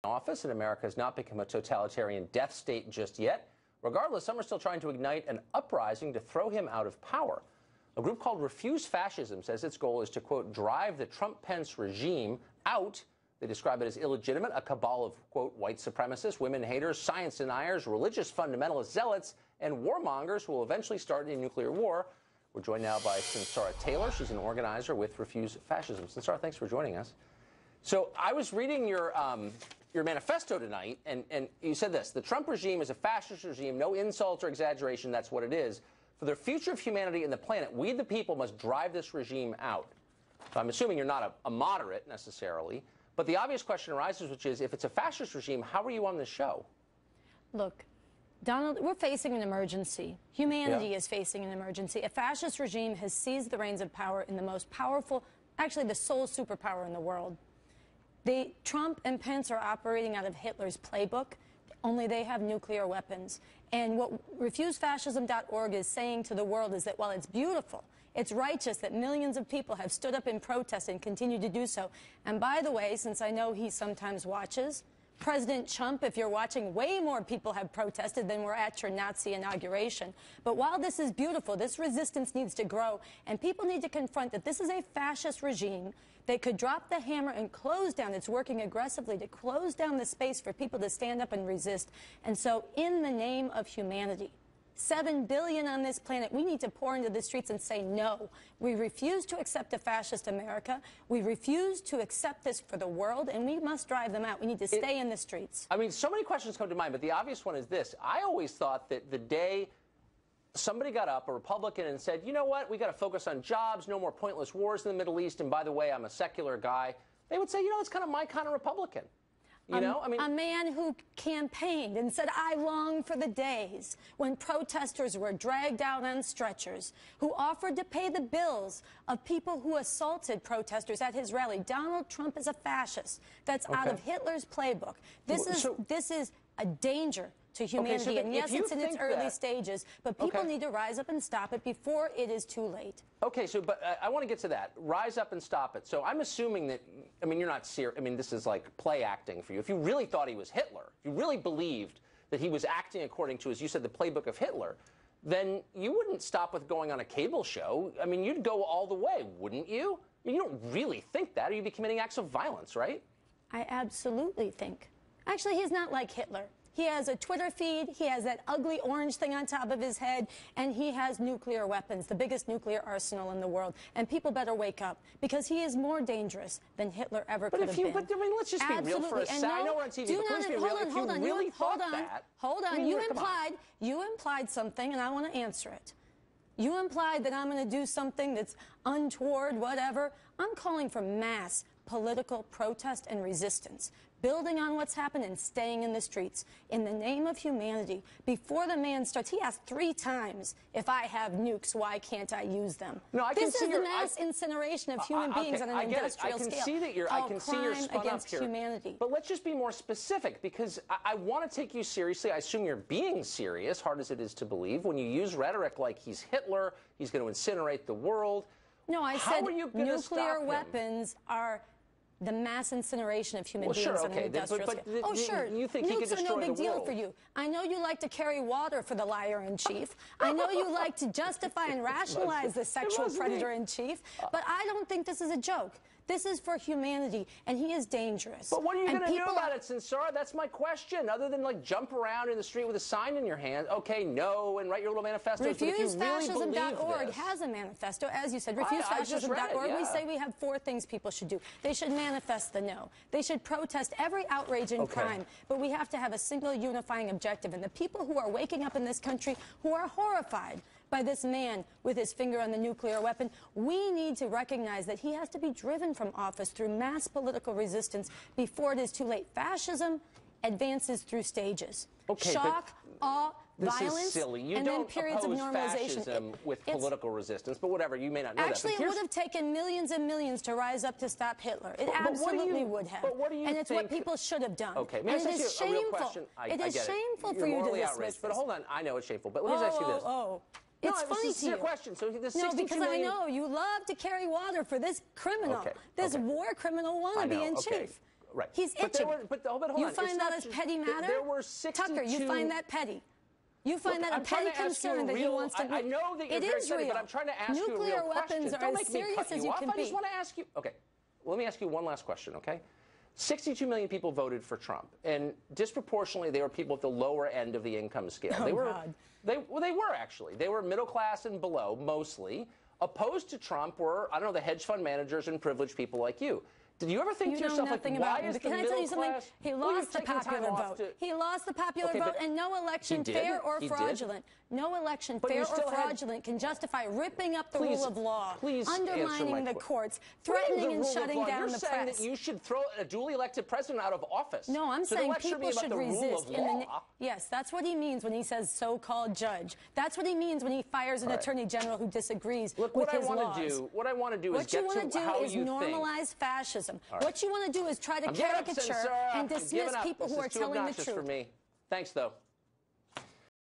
office, and America has not become a totalitarian death state just yet. Regardless, some are still trying to ignite an uprising to throw him out of power. A group called Refuse Fascism says its goal is to, quote, drive the Trump-Pence regime out. They describe it as illegitimate, a cabal of, quote, white supremacists, women haters, science deniers, religious fundamentalist zealots, and warmongers who will eventually start a nuclear war. We're joined now by Sinsara Taylor. She's an organizer with Refuse Fascism. Sinsara, thanks for joining us. So I was reading your manifesto tonight, and you said this: the Trump regime is a fascist regime, no insult or exaggeration, that's what it is. For the future of humanity and the planet, we the people must drive this regime out. So I'm assuming you're not a moderate necessarily, but the obvious question arises, which is, if it's a fascist regime, how are you on this show? Look, Donald, we're facing an emergency. Humanity is facing an emergency. A fascist regime has seized the reins of power in the most powerful, actually the sole superpower in the world. Trump and Pence are operating out of Hitler's playbook, only they have nuclear weapons. And what refusefascism.org is saying to the world is that while it's beautiful, it's righteous that millions of people have stood up in protest and continue to do so. And by the way, since I know he sometimes watches, President Trump, if you're watching, way more people have protested than were at your Nazi inauguration. But while this is beautiful, this resistance needs to grow, and people need to confront that this is a fascist regime that could drop the hammer and close down. It's working aggressively to close down the space for people to stand up and resist. And so in the name of humanity, 7 billion on this planet, we need to pour into the streets and say no. We refuse to accept a fascist America. We refuse to accept this for the world, and we must drive them out. We need to stay in the streets. I mean, so many questions come to mind, but the obvious one is this. I always thought that the day somebody got up, a Republican, and said, you know what, we got to focus on jobs, no more pointless wars in the Middle East, and by the way, I'm a secular guy, they would say, you know, it's kind of my kind of Republican. You know, I mean, a man who campaigned and said, I long for the days when protesters were dragged out on stretchers, who offered to pay the bills of people who assaulted protesters at his rally. Donald Trump is a fascist. That's out of Hitler's playbook. This is a danger to humanity. And yes, it's in its early stages, but people need to rise up and stop it before it is too late. Okay, so, but I want to get to that. Rise up and stop it. So I'm assuming that, I mean, you're not serious. I mean, this is like play acting for you. If you really thought he was Hitler, if you really believed that he was acting according to, as you said, the playbook of Hitler, then you wouldn't stop with going on a cable show. I mean, you'd go all the way, wouldn't you? I mean, you don't really think that, or you'd be committing acts of violence, right? I absolutely think. Actually, he's not like Hitler. He has a Twitter feed, he has that ugly orange thing on top of his head, and he has nuclear weapons, the biggest nuclear arsenal in the world. And people better wake up, because he is more dangerous than Hitler ever could have been. But I mean, let's just be real for a second. I know we're on TV, but please be real. If you really thought that... Hold on. You implied something, and I want to answer it. You implied that I'm going to do something that's untoward, whatever. I'm calling for mass political protest and resistance, building on what's happened and staying in the streets in the name of humanity. Before the man starts, he asked 3 times, if I have nukes, why can't I use them? No, I can this see is the mass incineration of human beings on an industrial scale. I can see you're spun up here. Humanity. But let's just be more specific, because I want to take you seriously. I assume you're being serious, hard as it is to believe, when you use rhetoric like he's Hitler, he's going to incinerate the world. No, I said nuclear weapons are the mass incineration of human beings on an industrial scale. Sure. You think he could destroy the world? Nukes are no big deal for you. I know you like to carry water for the liar-in-chief. I know you like to justify and rationalize the sexual predator-in-chief. But I don't think this is a joke. This is for humanity, and he is dangerous. But what are you going to do about it, Sinsara? That's my question. Other than, like, jump around in the street with a sign in your hand, okay, no, and write your little manifesto. Refusefascism.org has a manifesto. As you said, refusefascism.org, we say we have 4 things people should do. They should manifest the no. They should protest every outrage and crime. But we have to have a single unifying objective. And the people who are waking up in this country who are horrified by this man with his finger on the nuclear weapon, we need to recognize that he has to be driven from office through mass political resistance before it is too late. Fascism advances through stages. Shock, awe, violence, and then periods of normalization. Fascism with political resistance, but whatever, you may not know that. It would have taken millions and millions to rise up to stop Hitler. It absolutely would have. But what do you and it's what people should have done. Okay, and it is shameful. It is shameful for you to dismiss this. But hold on, I know it's shameful, but let me just ask you this. It's funny to you. Question. So the no, because I know you love to carry water for this criminal, this war criminal wannabe in chief. Right. He's but itching. Hold on. You find that as petty matter? There were 62... Tucker, you find that petty? You find that a petty concern that he wants to... I know that you're very petty, but I'm trying to ask you a real question. Nuclear weapons are as serious as you can be. I just want to ask you... Okay, let me ask you one last question, okay? 62 million people voted for Trump, and disproportionately, they were people at the lower end of the income scale. Oh, they were, God. They were actually. They were middle class and below, mostly. Opposed to Trump were, I don't know, the hedge fund managers and privileged people like you. Did you ever think to yourself, like, why is the middle class... He lost the popular vote. He lost the popular vote, and no election, fair or fraudulent, no election, fair or fraudulent, can justify ripping up the rule of law, undermining the courts, threatening and shutting down the press. You're saying that you should throw a duly elected president out of office. No, I'm saying people should resist. Law. Yes, that's what he means when he says so-called judge. That's what he means when he fires an attorney general who disagrees with his laws. What I want to do is get to how you think. What you want to do is normalize fascism. Right. What you want to do is try to caricature and dismiss people who are telling the truth. For me. Thanks, though.